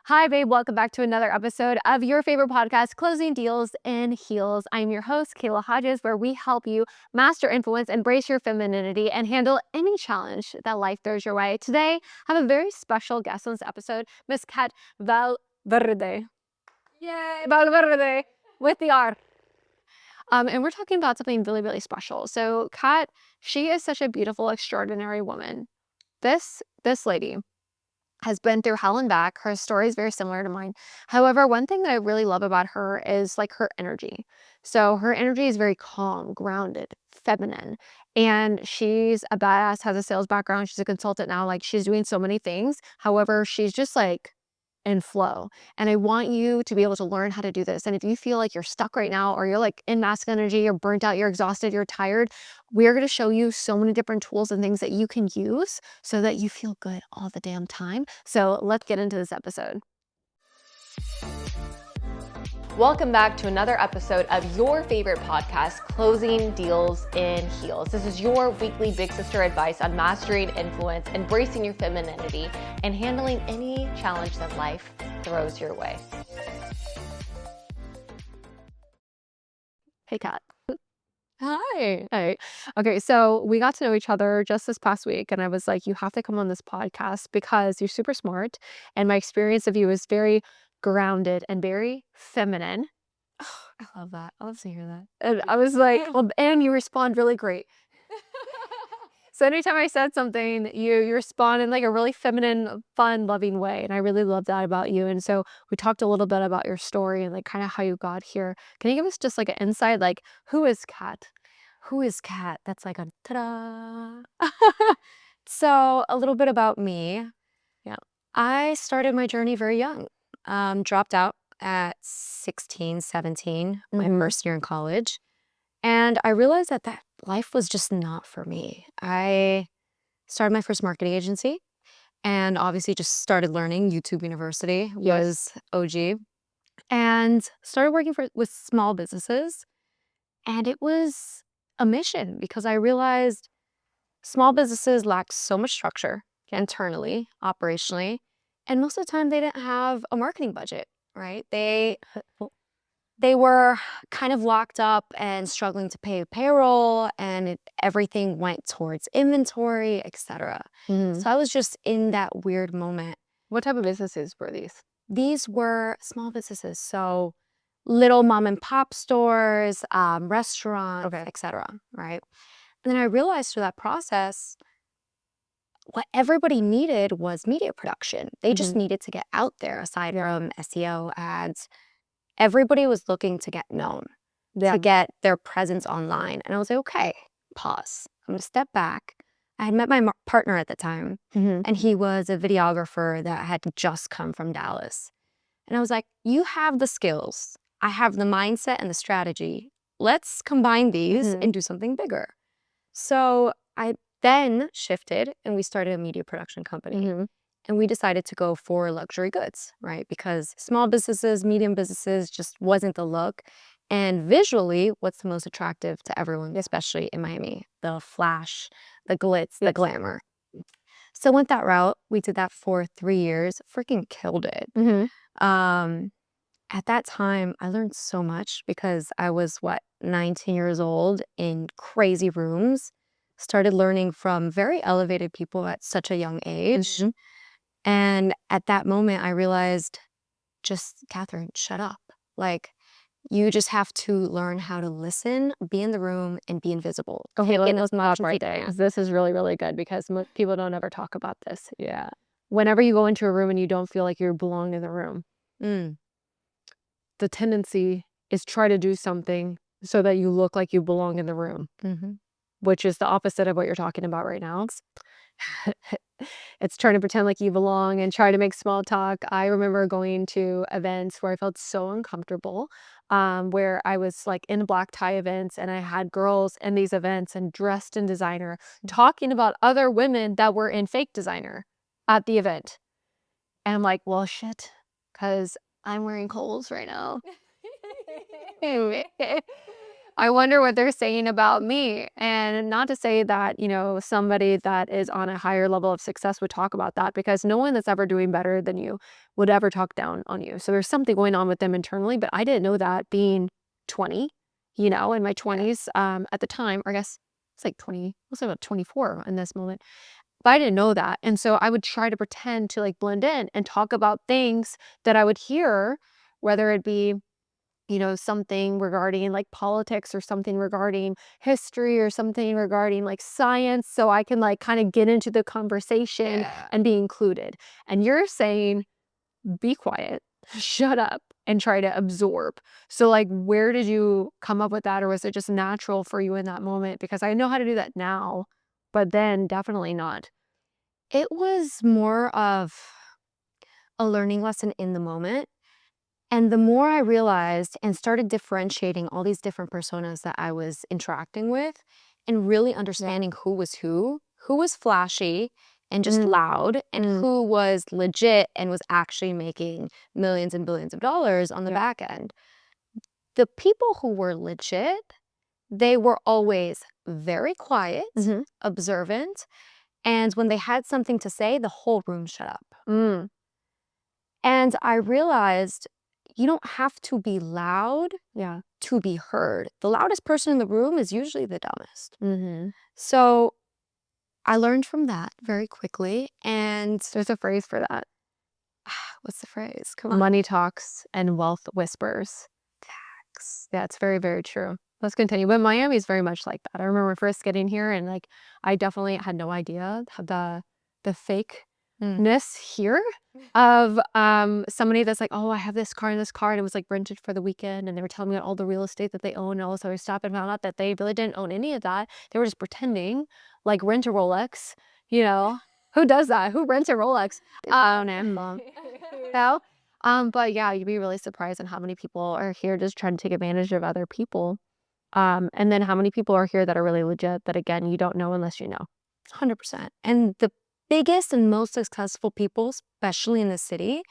Hi, babe. Welcome back to another episode of your favorite podcast, Closing Deals in Heels. I'm your host, Kayla Hodges, where we help you master influence, embrace your femininity, and handle any challenge that life throws your way. Today, I have a very special guest on this episode, Miss Cat Velverde. Yay, Valverde with the R. And we're talking about something really, really special. So, Cat, she is such a beautiful, extraordinary woman. This lady has been through hell and back. Her story is very similar to mine. However, one thing that I really love about her is like her energy. So her energy is very calm, grounded, feminine, and she's a badass, has a sales background. She's a consultant now. Like she's doing so many things. However, she's just like in flow. And I want you to be able to learn how to do this. And if you feel like you're stuck right now, or you're like in masculine energy, you're burnt out, you're exhausted, you're tired, we're going to show you so many different tools and things that you can use so that you feel good all the damn time. So let's get into this episode. Welcome back to another episode of your favorite podcast, Closing Deals in Heels. This is your weekly big sister advice on mastering influence, embracing your femininity, and handling any challenge that life throws your way. Hey, Kat. Hi. Hey. Okay, so we got to know each other just this past week, and I was like, you have to come on this podcast because you're super smart, and my experience of you is very grounded and very feminine. Oh, I love that. I love to hear that. And I was like, well, and you respond really great. So anytime I said something, you respond in like a really feminine, fun, loving way. And I really love that about you. And so we talked a little bit about your story and like kind of how you got here. Can you give us just like an insight? Like, who is Kat? Who is Kat? That's like a ta-da. So a little bit about me. Yeah. I started my journey very young. Dropped out at 16, 17, my first year in college. And I realized that life was just not for me. I started my first marketing agency and obviously just started learning. YouTube University was OG. And started working with small businesses. And it was a mission because I realized small businesses lack so much structure internally, operationally, and most of the time they didn't have a marketing budget, right? They were kind of locked up and struggling to pay payroll, and everything went towards inventory, etc. So I was just in that weird moment. What type of businesses were these? These were small businesses, so little mom and pop stores, restaurants, etc. Right? And then I realized through that process, what everybody needed was media production. They just needed to get out there aside from SEO ads. Everybody was looking to get known, to get their presence online. And I was like, okay, pause. I'm going to step back. I had met my partner at the time, and he was a videographer that had just come from Dallas. And I was like, you have the skills. I have the mindset and the strategy. Let's combine these and do something bigger. So I then shifted and we started a media production company. And we decided to go for luxury goods, right? Because small businesses, medium businesses just wasn't the look. And visually, what's the most attractive to everyone, especially in Miami? The flash, the glitz, the glamour. So went that route. We did that for 3 years, freaking killed it. At that time, I learned so much because I was, 19 years old in crazy rooms. Started learning from very elevated people at such a young age. And at that moment, I realized, just, Catherine, shut up. Like, you just have to learn how to listen, be in the room, and be invisible. Okay, let's stop right there. This is really, really good because most people don't ever talk about this. Yeah. Whenever you go into a room and you don't feel like you belong in the room, the tendency is try to do something so that you look like you belong in the room, which is the opposite of what you're talking about right now. It's trying to pretend like you belong and try to make small talk. I remember going to events where I felt so uncomfortable, where I was like in black tie events and I had girls in these events and dressed in designer talking about other women that were in fake designer at the event. And I'm like, well, shit, because I'm wearing Kohl's right now. I wonder what they're saying about me. And not to say that, somebody that is on a higher level of success would talk about that, because no one that's ever doing better than you would ever talk down on you. So there's something going on with them internally, but I didn't know that being 20, in my 20s, at the time, or I guess it's like 20, let's say about 24 in this moment. But I didn't know that. And so I would try to pretend to like blend in and talk about things that I would hear, whether it be something regarding like politics or something regarding history or something regarding like science. So I can like kind of get into the conversation and be included. And you're saying, be quiet, shut up, and try to absorb. So like, where did you come up with that? Or was it just natural for you in that moment? Because I know how to do that now, but then definitely not. It was more of a learning lesson in the moment. And the more I realized and started differentiating all these different personas that I was interacting with and really understanding who was flashy and just loud, and who was legit and was actually making millions and billions of dollars on the back end. The people who were legit, they were always very quiet, observant, and when they had something to say, the whole room shut up. And I realized you don't have to be loud to be heard. The loudest person in the room is usually the dumbest. So I learned from that very quickly. And There's a phrase for that. what's the phrase? Come on. Money talks and wealth whispers. Facts. Yeah, it's very, very true. Let's continue. But Miami is very much like that. I remember first getting here and like I definitely had no idea the fakeness here of somebody that's like, oh, I have this car and this car, and it was like rented for the weekend, and they were telling me about all the real estate that they own, and all this other stuff, and found out that they really didn't own any of that. They were just pretending, like rent a Rolex, Who does that? Who rents a Rolex? No. But yeah, you'd be really surprised on how many people are here just trying to take advantage of other people. And then how many people are here that are really legit that, again, you don't know unless you know. 100%. And the biggest and most successful people, especially in the city,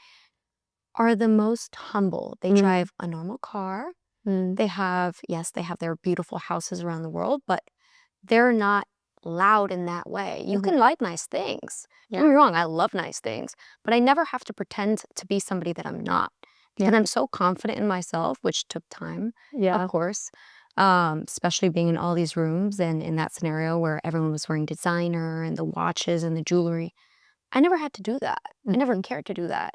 are the most humble. They drive a normal car. They have their beautiful houses around the world, but they're not loud in that way. You can like nice things. Don't get me wrong, I love nice things, but I never have to pretend to be somebody that I'm not, because I'm so confident in myself, which took time, of course, especially being in all these rooms and in that scenario where everyone was wearing designer and the watches and the jewelry. I never had to do that. I never cared to do that,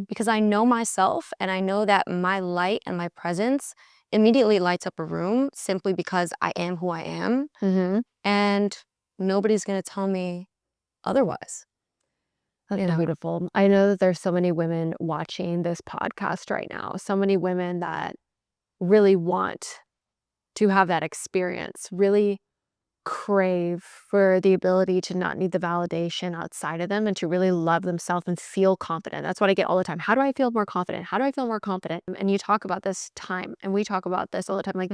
because I know myself, and I know that my light and my presence immediately lights up a room simply because I am who I am, and nobody's going to tell me otherwise. That's beautiful. I know that there's so many women watching this podcast right now, so many women that really want to have that experience, really crave for the ability to not need the validation outside of them, and to really love themselves and feel confident. That's what I get all the time. How do I feel more confident? How do I feel more confident? And you talk about this time, and we talk about this all the time, like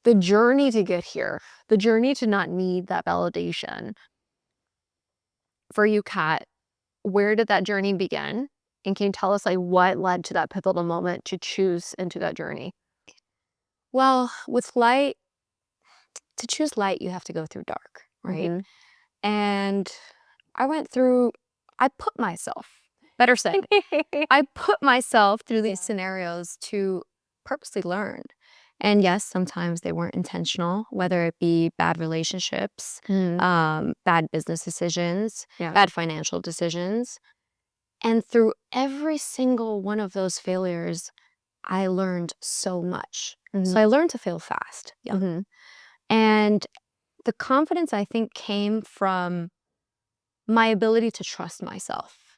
the journey to get here, the journey to not need that validation. For you, Kat, where did that journey begin? And can you tell us like what led to that pivotal moment to choose into that journey? Well, with light, to choose light, you have to go through dark, right? And I put myself, better said, I put myself through these scenarios to purposely learn. And yes, sometimes they weren't intentional, whether it be bad relationships, bad business decisions, bad financial decisions. And through every single one of those failures, I learned so much. So I learned to fail fast. And the confidence, I think, came from my ability to trust myself.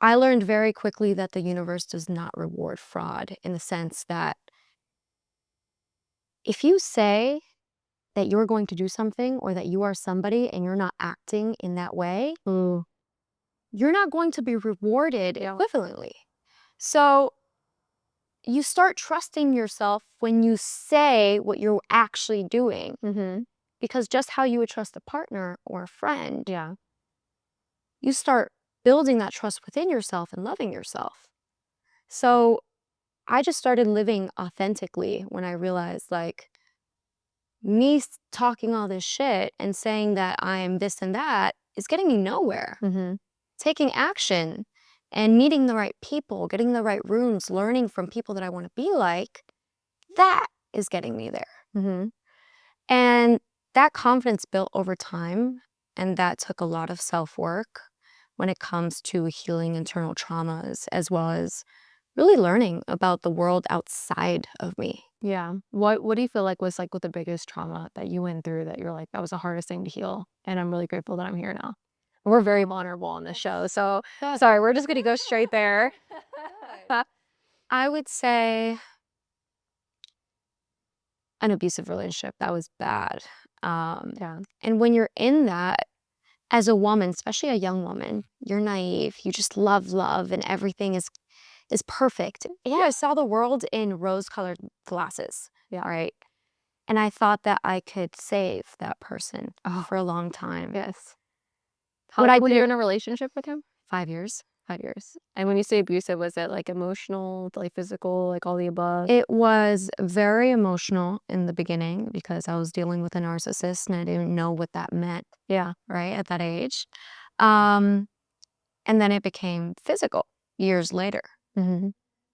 I learned very quickly that the universe does not reward fraud, in the sense that if you say that you're going to do something, or that you are somebody and you're not acting in that way, you're not going to be rewarded equivalently. So you start trusting yourself when you say what you're actually doing. Because just how you would trust a partner or a friend, you start building that trust within yourself and loving yourself. So I just started living authentically when I realized, like, me talking all this shit and saying that I'm this and that is getting me nowhere. Taking action and meeting the right people, getting the right rooms, learning from people that I want to be like, that is getting me there. And that confidence built over time, and that took a lot of self-work when it comes to healing internal traumas, as well as really learning about the world outside of me. Yeah. What do you feel like was like with the biggest trauma that you went through that you're like, that was the hardest thing to heal? And I'm really grateful that I'm here now. We're very vulnerable on this show. So sorry, we're just gonna go straight there. I would say an abusive relationship. That was bad. Yeah. And when you're in that, as a woman, especially a young woman, you're naive. You just love, and everything is perfect. Yeah, I saw the world in rose-colored glasses. Yeah. Right. And I thought that I could save that person for a long time. Yes. What I Were did you in a relationship with him? 5 years. 5 years. And when you say abusive, was it like emotional, like physical, like all the above? It was very emotional in the beginning because I was dealing with a narcissist and I didn't know what that meant. Yeah. Right, at that age. And then it became physical years later,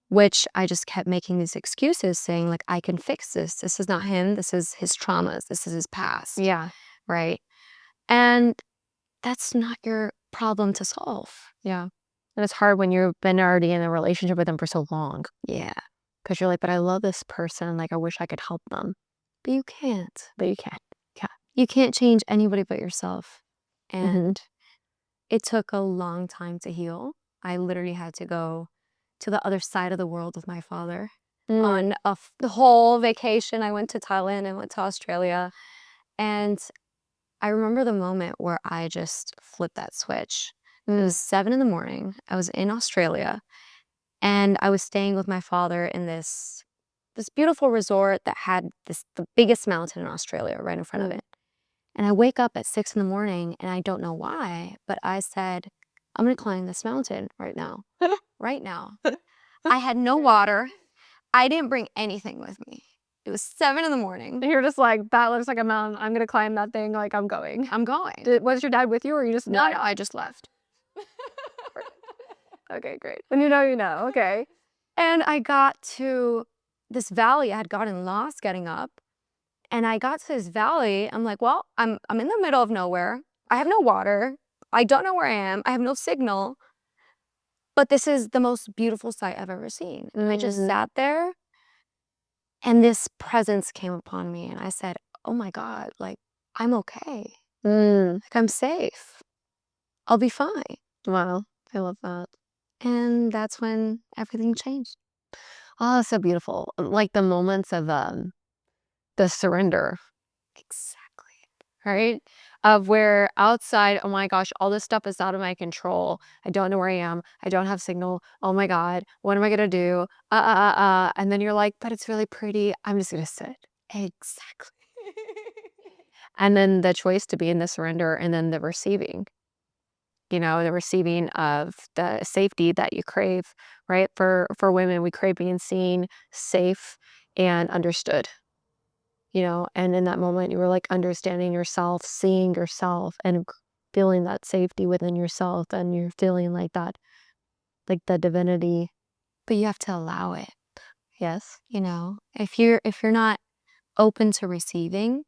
which I just kept making these excuses saying like, I can fix this. This is not him. This is his traumas. This is his past. Yeah. Right. And that's not your problem to solve. Yeah. And it's hard when you've been already in a relationship with them for so long. Yeah. Because you're like, but I love this person. Like, I wish I could help them. But you can't. But you can't. Yeah. You can't change anybody but yourself. And it took a long time to heal. I literally had to go to the other side of the world with my father on the whole vacation. I went to Thailand, I went to Australia. And I remember the moment where I just flipped that switch. It was 7 in the morning. I was in Australia and I was staying with my father in this beautiful resort that had the biggest mountain in Australia right in front of it. And I wake up at 6 in the morning and I don't know why, but I said, I'm gonna climb this mountain right now. Right now. I had no water. I didn't bring anything with me. It was 7 in the morning. You're just like, that looks like a mountain. I'm gonna climb that thing. Like, I'm going. I'm going. Was your dad with you, or you just No, I just left. Okay, great. When you know, you know. Okay. And I got to this valley. I had gotten lost getting up. And I got to this valley. I'm like, well, I'm in the middle of nowhere. I have no water. I don't know where I am. I have no signal. But this is the most beautiful sight I've ever seen. And I just sat there and this presence came upon me. And I said, oh my God, like, I'm okay. Like, I'm safe. I'll be fine. Wow. I love that. And that's when everything changed. Oh, so beautiful. Like the moments of the surrender. Exactly. Right? Of where outside, oh my gosh, all this stuff is out of my control. I don't know where I am. I don't have signal. Oh my God, what am I gonna do? And then you're like, but it's really pretty. I'm just gonna sit. Exactly. And then the choice to be in the surrender and then the receiving. You know, the receiving of the safety that you crave, right? For women, we crave being seen, safe, and understood. You know, and in that moment you were like understanding yourself, seeing yourself, and feeling that safety within yourself, and you're feeling like that, like the divinity. But you have to allow it. Yes. You know, if you're not open to receiving,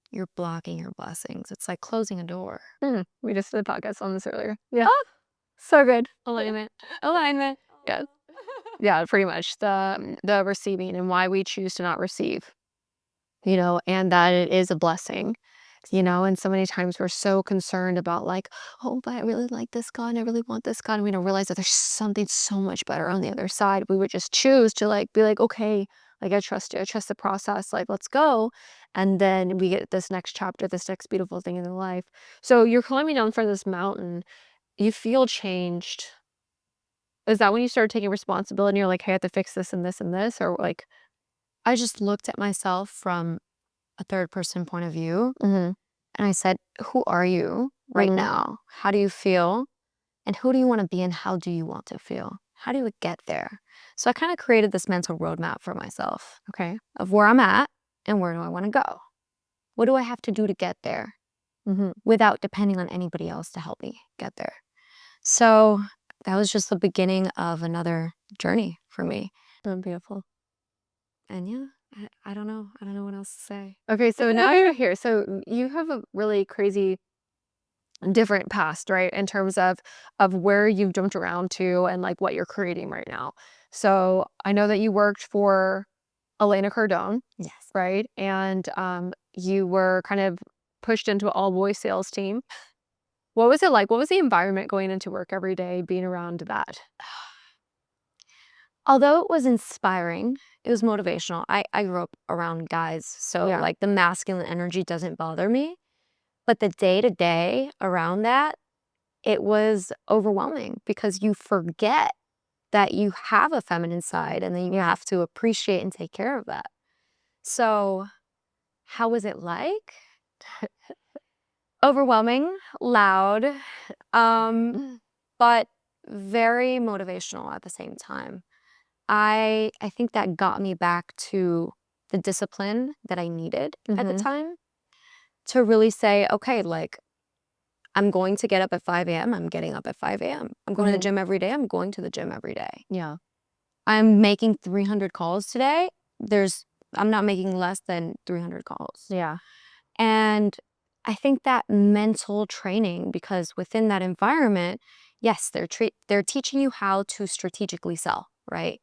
you're blocking your blessings. It's like closing a door. We just did a podcast on this earlier. Yeah. Oh, so good. Alignment. Alignment. Yes. Yeah, pretty much the receiving and why we choose to not receive. You know, and that it is a blessing, you know, and so many times we're so concerned about like, oh, but I really like this God and I really want this God. And we don't realize that there's something so much better on the other side. We would just choose to like, be like, okay, like I trust you. I trust the process. Like, let's go. And then we get this next chapter, this next beautiful thing in the life. So you're climbing down from this mountain. You feel changed. Is that when you started taking responsibility? You're like, hey, I have to fix this and this and this, or like, I just looked at myself from a third person point of view and I said, who are you right now? How do you feel? And who do you want to be and how do you want to feel? How do you get there? So I kind of created this mental roadmap for myself. okay, Of where I'm at and where do I want to go? What do I have to do to get there without depending on anybody else to help me get there? So that was just the beginning of another journey for me. Oh, beautiful. And yeah, I don't know. I don't know what else to say. Okay, so now you're here. So you have a really crazy different past, right? In terms of where you've jumped around to and like what you're creating right now. So I know that you worked for Elena Cardone, Yes. right? And you were kind of pushed into an all-boys sales team. What was it like? What was the environment going into work every day, being around that? Although it was inspiring, it was motivational. I grew up around guys, so Yeah. like the masculine energy doesn't bother me. But the day-to-day around that, it was overwhelming because you forget that you have a feminine side and then you have to appreciate and take care of that. So how was it like? Overwhelming, loud, but very motivational at the same time. I think that got me back to the discipline that I needed at the time to really say, okay, like I'm going to get up at 5 a.m. I'm getting up at 5 a.m. I'm going to the gym every day. I'm going to the gym every day. Yeah. I'm making 300 calls today. I'm not making less than 300 calls. Yeah. And I think that mental training, because within that environment, yes, they're teaching you how to strategically sell, right?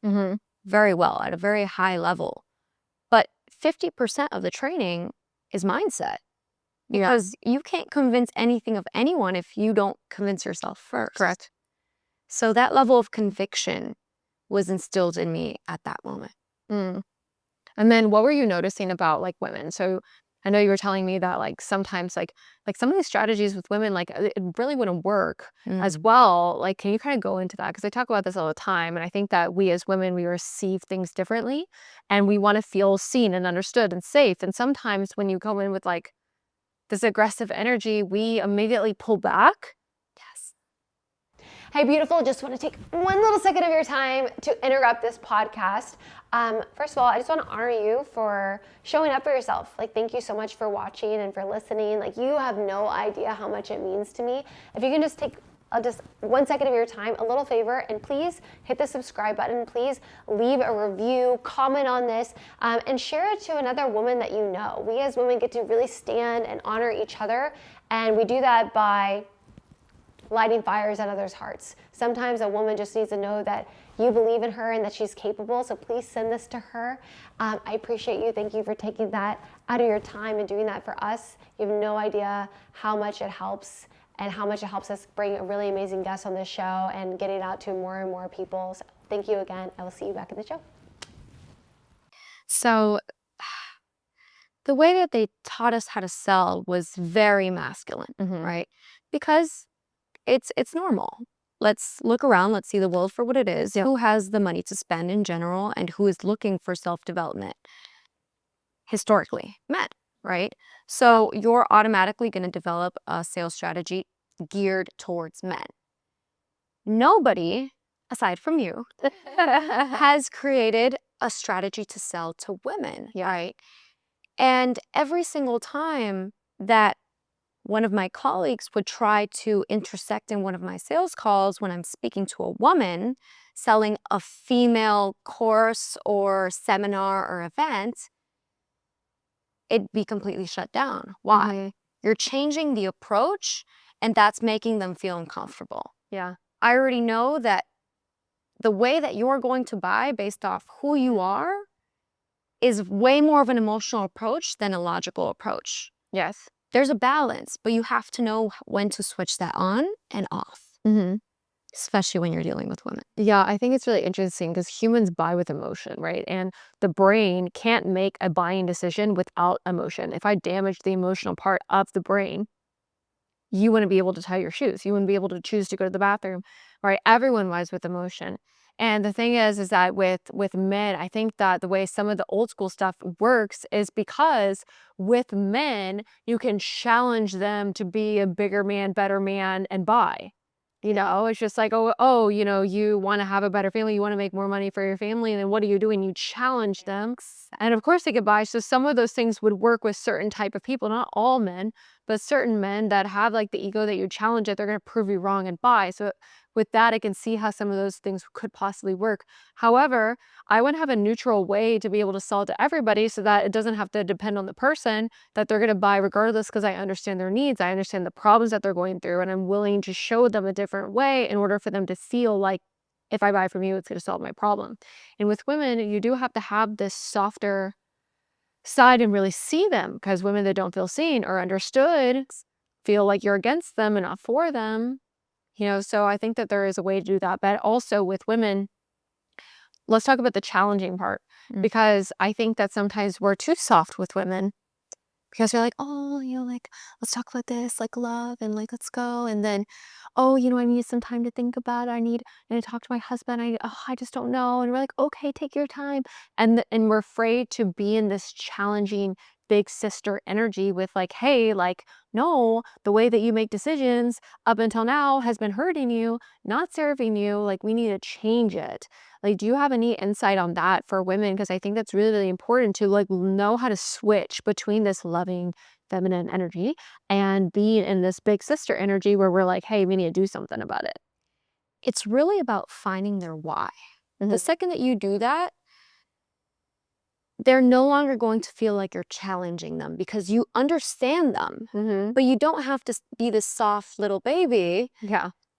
Very well at a very high level. But 50% of the training is mindset because you can't convince anything of anyone if you don't convince yourself first. Correct. So that level of conviction was instilled in me at that moment. And then what were you noticing about like women? So I know you were telling me that like sometimes like some of these strategies with women, like it really wouldn't work as well. Like, can you kind of go into that? Because I talk about this all the time. And I think that we as women, we receive things differently and we want to feel seen and understood and safe. And sometimes when you go in with like this aggressive energy, we immediately pull back. Yes. Hey, beautiful, just want to take one little second of your time to interrupt this podcast. First of all, I just want to honor you for showing up for yourself. Like, thank you so much for watching and for listening. Like, you have no idea how much it means to me. If you can just take just 1 second of your time, a little favor, and please hit the subscribe button. Please leave a review, comment on this, and share it to another woman that you know. We as women get to really stand and honor each other, and we do that by lighting fires at others' hearts. Sometimes a woman just needs to know that you believe in her and that she's capable, so please send this to her. I appreciate you. Thank you for taking that out of your time and doing that for us. You have no idea how much it helps and how much it helps us bring a really amazing guest on this show and get it out to more and more people. So thank you again. I will see you back in the show. So the way that they taught us how to sell was very masculine, right? Because it's normal. Let's look around. Let's see the world for what it is. Who has the money to spend in general and who is looking for self-development? Historically, men, right? So you're automatically going to develop a sales strategy geared towards men. Nobody, aside from you, has created a strategy to sell to women, right? And every single time that one of my colleagues would try to intersect in one of my sales calls when I'm speaking to a woman selling a female course or seminar or event, it'd be completely shut down. Why? You're changing the approach and that's making them feel uncomfortable. Yeah. I already know that the way that you're going to buy based off who you are is way more of an emotional approach than a logical approach. Yes. There's a balance, but you have to know when to switch that on and off, especially when you're dealing with women. Yeah, I think it's really interesting because humans buy with emotion, right? And the brain can't make a buying decision without emotion. If I damage the emotional part of the brain, you wouldn't be able to tie your shoes. You wouldn't be able to choose to go to the bathroom, right? Everyone buys with emotion. And the thing is that with men, I think that the way some of the old school stuff works is because with men, you can challenge them to be a bigger man, better man, and buy. You know, it's just like, oh, you know, you want to have a better family, you want to make more money for your family, and then what are you doing? You challenge them. And of course they get by. So some of those things would work with certain type of people, not all men, but certain men that have like the ego that you challenge it, they're going to prove you wrong and buy. So with that, I can see how some of those things could possibly work. However, I want to have a neutral way to be able to sell it to everybody so that it doesn't have to depend on the person, that they're going to buy regardless, because I understand their needs. I understand the problems that they're going through, and I'm willing to show them a different way in order for them to feel like if I buy from you, it's going to solve my problem. And with women, you do have to have this softer side and really see them, because women that don't feel seen or understood feel like you're against them and not for them. You know, so I think that there is a way to do that. But also with women, let's talk about the challenging part, because I think that sometimes we're too soft with women, because you're like, oh, you know, like, let's talk about this, like love, and like, let's go. And then, oh, you know, I need some time to think about it. I need to talk to my husband. I just don't know. And we're like, okay, take your time. And we're afraid to be in this challenging big sister energy with like, hey, like, no, the way that you make decisions up until now has been hurting you, not serving you. Like, we need to change it. Like, do you have any insight on that for women? Because I think that's really, really important to like know how to switch between this loving feminine energy and being in this big sister energy where we're like, hey, we need to do something about it. It's really about finding their why. The second that you do that, they're no longer going to feel like you're challenging them because you understand them. But you don't have to be this soft little baby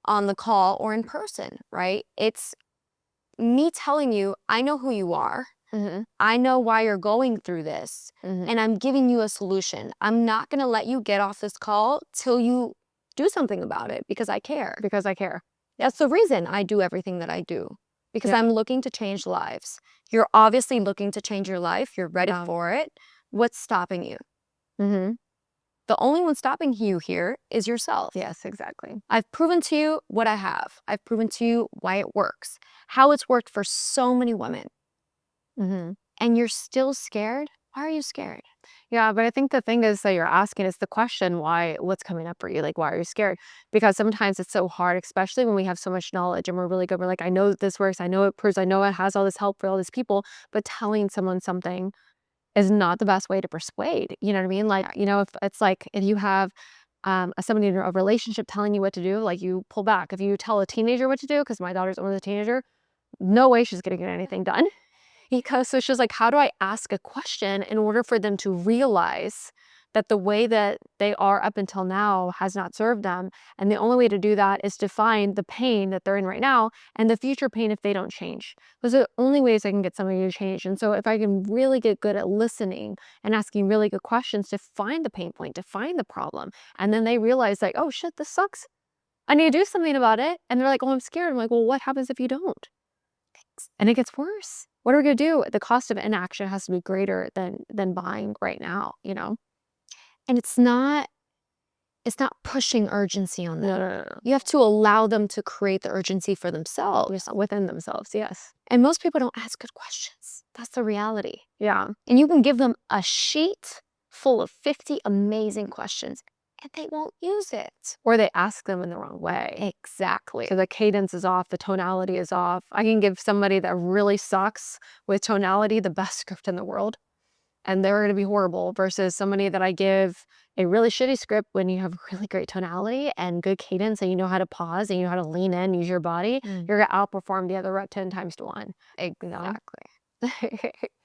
on the call or in person, right? It's me telling you, I know who you are. I know why you're going through this, and I'm giving you a solution. I'm not going to let you get off this call till you do something about it, because I care. Because I care. That's the reason I do everything that I do, because I'm looking to change lives. You're obviously looking to change your life. You're ready for it. What's stopping you? The only one stopping you here is yourself. Yes, exactly. I've proven to you what I have. I've proven to you why it works, how it's worked for so many women. And you're still scared? Why are you scared? Yeah, but I think the thing is that you're asking is the question, why, what's coming up for you? Like, why are you scared? Because sometimes it's so hard, especially when we have so much knowledge and we're really good. We're like, I know that this works. I know it proves, I know it has all this help for all these people, but telling someone something is not the best way to persuade. You know what I mean? Like, you know, if it's like, if you have somebody in a relationship telling you what to do, like, you pull back. If you tell a teenager what to do, because my daughter's only a teenager, no way she's going to get anything done. Because so she's like, how do I ask a question in order for them to realize that the way that they are up until now has not served them? And the only way to do that is to find the pain that they're in right now and the future pain if they don't change. Those are the only ways I can get somebody to change. And so if I can really get good at listening and asking really good questions to find the pain point, to find the problem, and then they realize like, oh shit, this sucks, I need to do something about it. And they're like, oh, I'm scared. I'm like, well, what happens if you don't? And it gets worse. What are we gonna do? The cost of inaction has to be greater than buying right now, you know? And it's not pushing urgency on them. No. You have to allow them to create the urgency for themselves. Within themselves, yes. And most people don't ask good questions. That's the reality. Yeah. And you can give them a sheet full of 50 amazing questions, and they won't use it. Or they ask them in the wrong way. Exactly. So the cadence is off, the tonality is off. I can give somebody that really sucks with tonality the best script in the world, and they're going to be horrible, versus somebody that I give a really shitty script when you have really great tonality and good cadence and you know how to pause and you know how to lean in, use your body. You're going to outperform the other 10 times to 1. Exactly.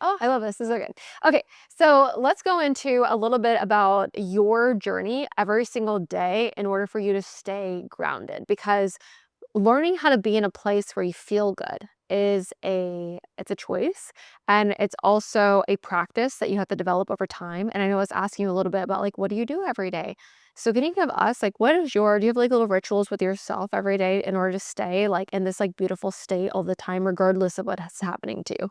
Oh, I love this. This is so good. Okay, so let's go into a little bit about your journey every single day in order for you to stay grounded, because learning how to be in a place where you feel good is it's a choice, and it's also a practice that you have to develop over time. And I know I was asking you a little bit about like, what do you do every day? So can you give us like, do you have like little rituals with yourself every day in order to stay like in this like beautiful state all the time, regardless of what's happening to you?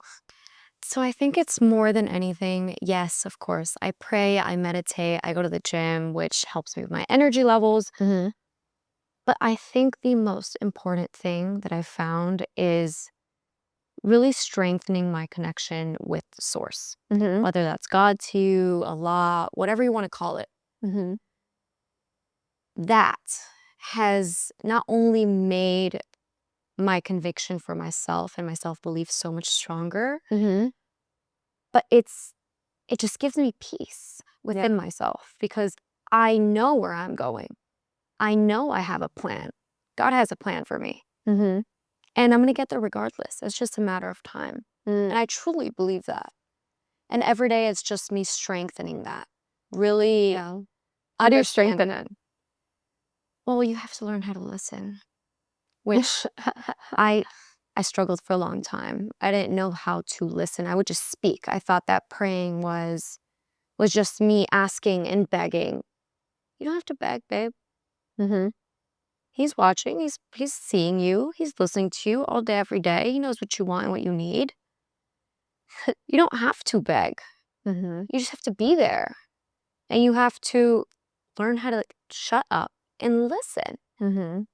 So I think it's more than anything. Yes, of course. I pray, I meditate, I go to the gym, which helps me with my energy levels. But I think the most important thing that I've found is really strengthening my connection with the source, whether that's God to you, Allah, whatever you want to call it. That has not only made my conviction for myself and my self-belief so much stronger, but it just gives me peace within myself because I know where I'm going. I know I have a plan. God has a plan for me. And I'm going to get there regardless. It's just a matter of time. And I truly believe that. And every day it's just me strengthening that. Really. How do you strengthen it? Well, you have to learn how to listen, which I struggled for a long time. I didn't know how to listen. I would just speak. I thought that praying was just me asking and begging. You don't have to beg, babe. He's watching. He's seeing you. He's listening to you all day, every day. He knows what you want and what you need. You don't have to beg. You just have to be there. And you have to learn how to shut up and listen.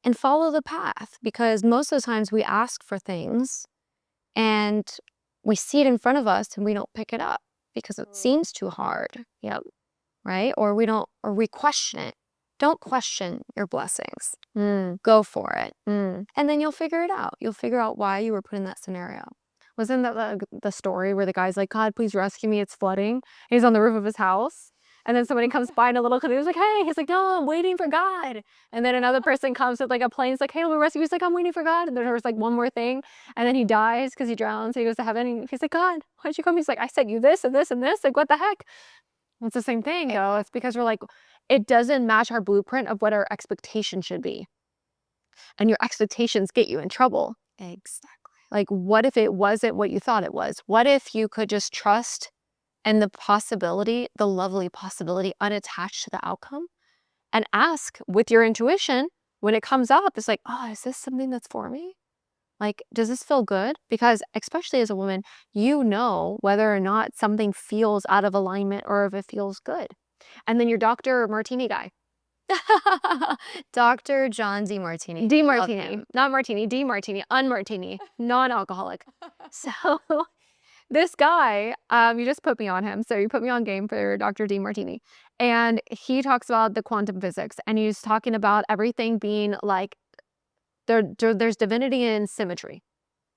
And follow the path. Because most of the times we ask for things and we see it in front of us and we don't pick it up because it seems too hard. Right? Or we question it. Don't question your blessings. Go for it. And then you'll figure it out. You'll figure out why you were put in that scenario. Wasn't that the story where the guy's like, God, please rescue me, it's flooding? He's on the roof of his house. And then somebody comes by in a little canoe. He's like, hey, he's like, no, I'm waiting for God. And then another person comes with like a plane. He's like, hey, let me rescue you. He's like, I'm waiting for God. And then there was like one more thing. And then he dies because he drowns. So he goes to heaven. And he's like, God, why'd you come? He's like, I said you this and this and this. Like, what the heck? It's the same thing, though. It's because we're like, it doesn't match our blueprint of what our expectation should be. And your expectations get you in trouble. Exactly. Like, what if it wasn't what you thought it was? What if you could just trust in the possibility, the lovely possibility, unattached to the outcome, and ask with your intuition when it comes up? It's like, oh, is this something that's for me? Like, does this feel good? Because especially as a woman, you know whether or not something feels out of alignment or if it feels good. And then your Dr. Martini guy. Dr. John DeMartini. DeMartini. Not Martini. DeMartini. Unmartini. Non-alcoholic. So this guy, you just put me on him. So you put me on game for Dr. DeMartini. And he talks about the quantum physics. And he's talking about everything being like, there's divinity in symmetry.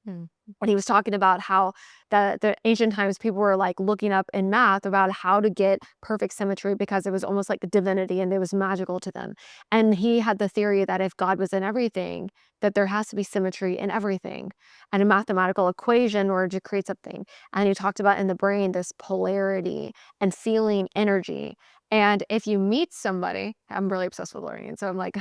And he was talking about how the ancient times people were like looking up in math about how to get perfect symmetry because it was almost like the divinity and it was magical to them. And he had the theory that if God was in everything, that there has to be symmetry in everything and a mathematical equation in order to create something. And he talked about in the brain this polarity and feeling energy. And if you meet somebody, I'm really obsessed with learning. So I'm like,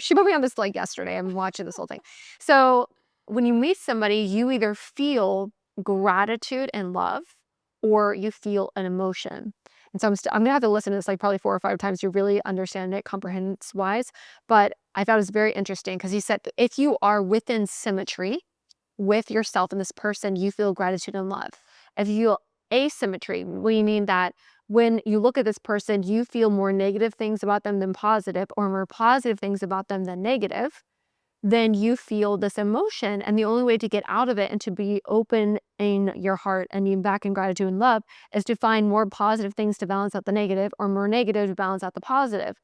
she put me on this like yesterday. I'm watching this whole thing. So when you meet somebody, you either feel gratitude and love or you feel an emotion. And so I'm gonna have to listen to this like probably 4 or 5 times to really understand it comprehension-wise. But I thought it was very interesting because he said if you are within symmetry with yourself and this person, you feel gratitude and love. If you feel asymmetry, meaning that when you look at this person, you feel more negative things about them than positive, or more positive things about them than negative, then you feel this emotion. And the only way to get out of it and to be open in your heart and being back in gratitude and love is to find more positive things to balance out the negative, or more negative to balance out the positive.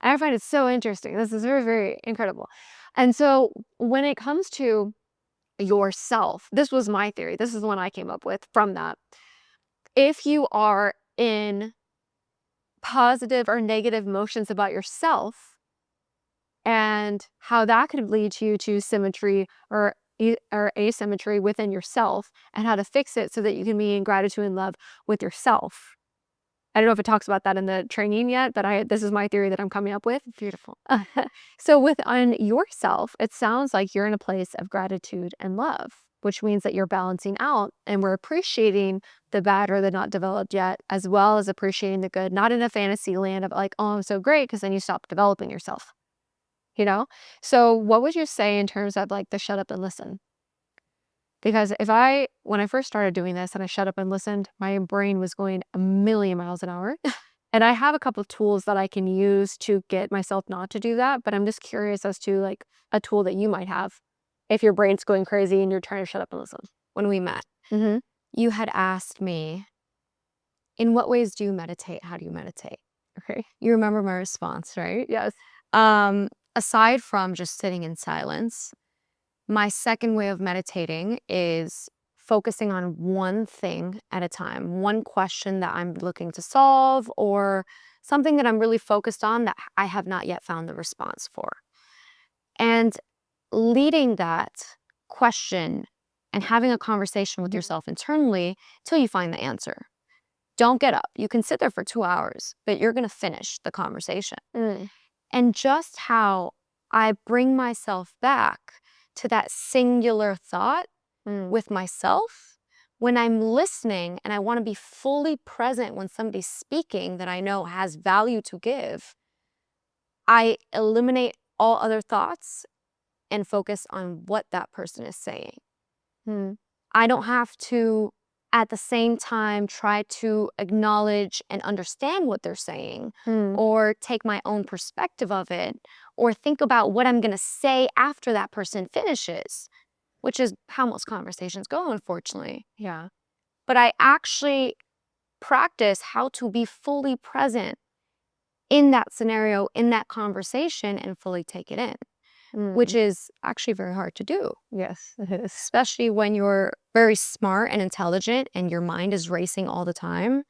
And I find it so interesting. This is very, very incredible. And so when it comes to yourself, this was my theory. This is the one I came up with from that. If you are in positive or negative emotions about yourself, and how that could lead you to symmetry or asymmetry within yourself, and how to fix it so that you can be in gratitude and love with yourself. I don't know if it talks about that in the training yet, but this is my theory that I'm coming up with. Beautiful. So within yourself, it sounds like you're in a place of gratitude and love, which means that you're balancing out and we're appreciating the bad or the not developed yet, as well as appreciating the good, not in a fantasy land of like, oh, I'm so great, because then you stop developing yourself. So what would you say in terms of like the shut up and listen? Because when I first started doing this and I shut up and listened, my brain was going a million miles an hour. And I have a couple of tools that I can use to get myself not to do that. But I'm just curious as to like a tool that you might have if your brain's going crazy and you're trying to shut up and listen. When we met, you had asked me, in what ways do you meditate? How do you meditate? Okay. You remember my response, right? Yes. Aside from just sitting in silence, my second way of meditating is focusing on one thing at a time, one question that I'm looking to solve or something that I'm really focused on that I have not yet found the response for. And leading that question and having a conversation with yourself internally till you find the answer. Don't get up. You can sit there for 2 hours, but you're going to finish the conversation. And just how I bring myself back to that singular thought with myself when I'm listening and I want to be fully present when somebody's speaking that I know has value to give, I eliminate all other thoughts and focus on what that person is saying. I don't have to, at the same time, try to acknowledge and understand what they're saying or take my own perspective of it or think about what I'm going to say after that person finishes, which is how most conversations go, unfortunately. Yeah. But I actually practice how to be fully present in that scenario, in that conversation, and fully take it in, which is actually very hard to do. Yes, it is. Especially when you're very smart and intelligent and your mind is racing all the time.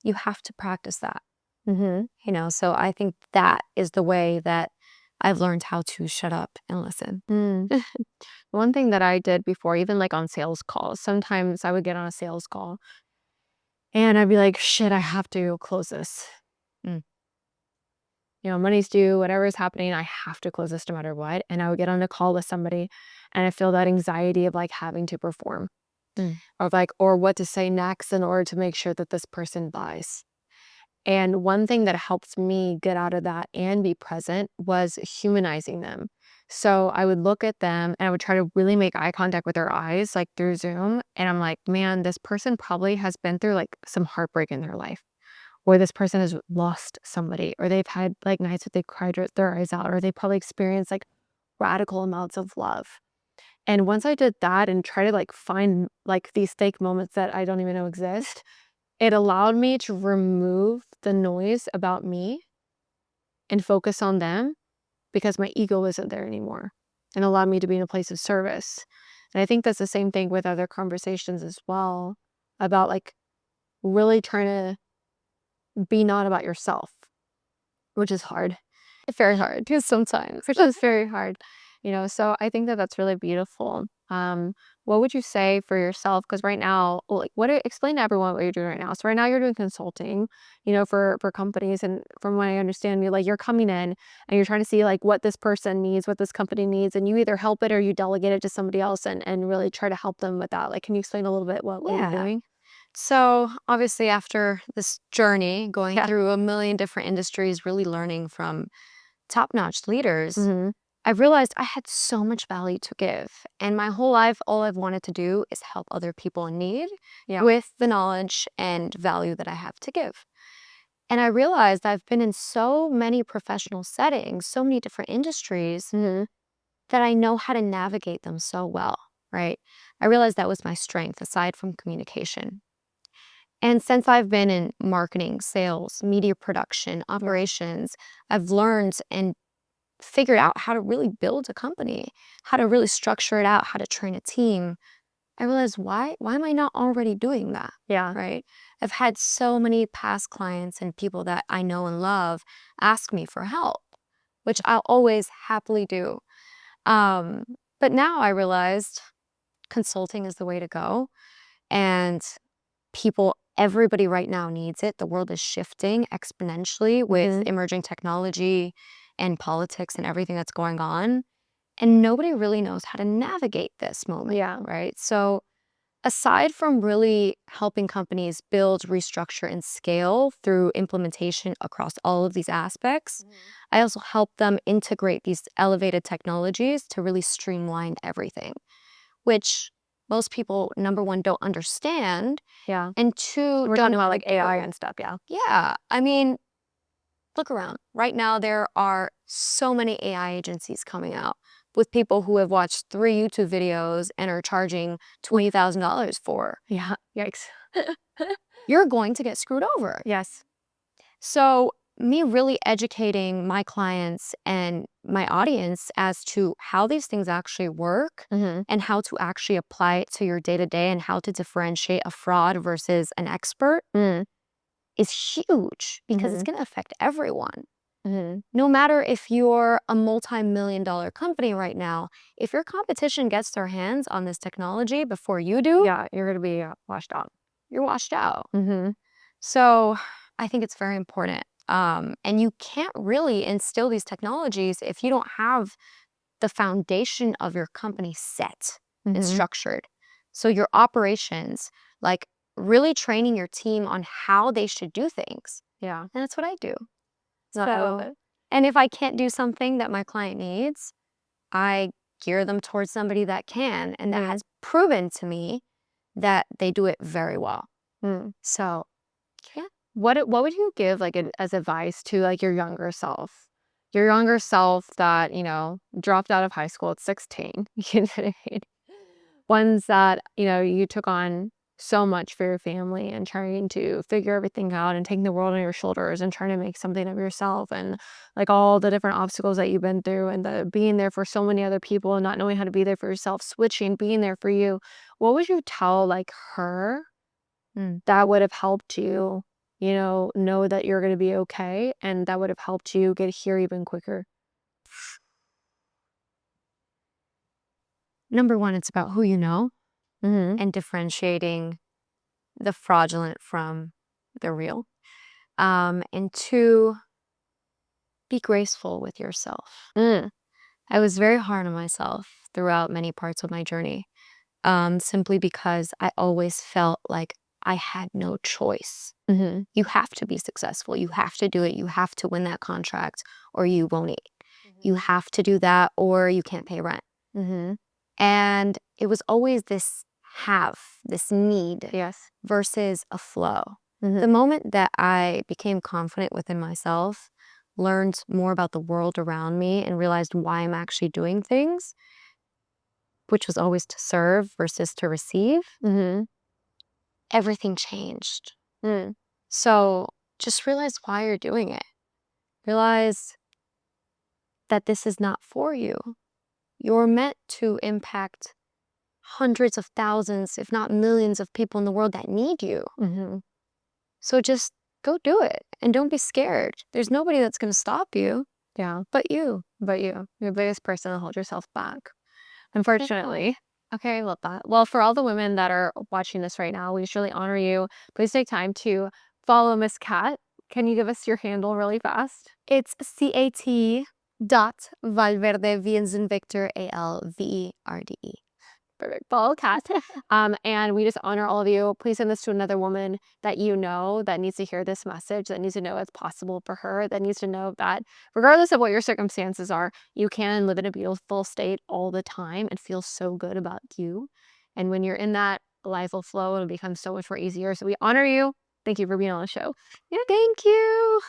You have to practice that. So I think that is the way that I've learned how to shut up and listen. One thing that I did before, even like on sales calls, sometimes I would get on a sales call and I'd be like, shit, I have to close this. Money's due, whatever is happening, I have to close this no matter what. And I would get on a call with somebody and I feel that anxiety of like having to perform or what to say next in order to make sure that this person buys. And one thing that helped me get out of that and be present was humanizing them. So I would look at them and I would try to really make eye contact with their eyes, like through Zoom. And I'm like, man, this person probably has been through like some heartbreak in their life. Or this person has lost somebody, or they've had like nights that they've cried their eyes out, or they probably experienced like radical amounts of love. And once I did that and try to like find like these fake moments that I don't even know exist, it allowed me to remove the noise about me and focus on them because my ego isn't there anymore and allowed me to be in a place of service. And I think that's the same thing with other conversations as well about like really trying to be not about yourself, which is hard. It's very hard because sometimes, which is very hard, so I think that that's really beautiful. What would you say for yourself? Because right now, like, explain to everyone what you're doing right now. So right now you're doing consulting, for companies, and from what I understand, you're coming in and you're trying to see like what this person needs, what this company needs, and you either help it or you delegate it to somebody else and really try to help them with that. Like, can you explain a little bit what you're doing? So obviously after this journey, going through a million different industries, really learning from top-notch leaders, I've realized I had so much value to give. And my whole life, all I've wanted to do is help other people in need with the knowledge and value that I have to give. And I realized I've been in so many professional settings, so many different industries, that I know how to navigate them so well, right? I realized that was my strength aside from communication. And since I've been in marketing, sales, media production, operations, I've learned and figured out how to really build a company, how to really structure it out, how to train a team. I realized, why am I not already doing that? Right? I've had so many past clients and people that I know and love ask me for help, which I'll always happily do. But now I realized consulting is the way to go. And everybody right now needs it. The world is shifting exponentially with emerging technology and politics and everything that's going on. And nobody really knows how to navigate this moment, right? So aside from really helping companies build, restructure, and scale through implementation across all of these aspects, I also help them integrate these elevated technologies to really streamline everything, which most people, number one, don't understand. And two, We're don't talking about like AI and stuff. Yeah. I mean, look around. Right now, there are so many AI agencies coming out with people who have watched 3 YouTube videos and are charging $20,000 for. Yeah. Yikes. You're going to get screwed over. Yes. So me really educating my clients and my audience as to how these things actually work and how to actually apply it to your day-to-day and how to differentiate a fraud versus an expert is huge because it's going to affect everyone. No matter if you're a multi-million-dollar company right now, if your competition gets their hands on this technology before you do, Yeah, you're going to be washed out. you're washed out. So I think it's very important. And you can't really instill these technologies if you don't have the foundation of your company set and structured. So your operations, like really training your team on how they should do things. Yeah. And that's what I do. No, I love it. And if I can't do something that my client needs, I gear them towards somebody that can and that has proven to me that they do it very well. So, yeah. What would you give like as advice to like your younger self? Your younger self that, dropped out of high school at 16. You know what I mean? Ones that, you took on so much for your family and trying to figure everything out and taking the world on your shoulders and trying to make something of yourself and like all the different obstacles that you've been through and the being there for so many other people and not knowing how to be there for yourself, switching, being there for you. What would you tell like her that would have helped you, know that you're going to be okay and that would have helped you get here even quicker? Number one, it's about who you know and differentiating the fraudulent from the real. And two, be graceful with yourself. I was very hard on myself throughout many parts of my journey, simply because I always felt like I had no choice. You have to be successful. You have to do it. You have to win that contract or you won't eat. You have to do that or you can't pay rent. And it was always this need versus a flow. The moment that I became confident within myself, learned more about the world around me and realized why I'm actually doing things, which was always to serve versus to receive, everything changed. So just realize why you're doing it. Realize that this is not for you. You're meant to impact hundreds of thousands, if not millions of people in the world that need you. So just go do it and don't be scared. There's nobody that's going to stop you. Yeah. But you. You're the biggest person to hold yourself back, unfortunately. Okay, I love that. Well, for all the women that are watching this right now, we just really honor you. Please take time to follow Miss Cat. Can you give us your handle really fast? It's CAT.Valverde, V as in Victor, ALVERDE. Perfect. Follow Cat. And we just honor all of you. Please send this to another woman that you know that needs to hear this message, that needs to know it's possible for her, that needs to know that regardless of what your circumstances are, you can live in a beautiful state all the time and feel so good about you. And when you're in that, life will flow and it'll become so much more easier. So we honor you. Thank you for being on the show. Yeah, thank you.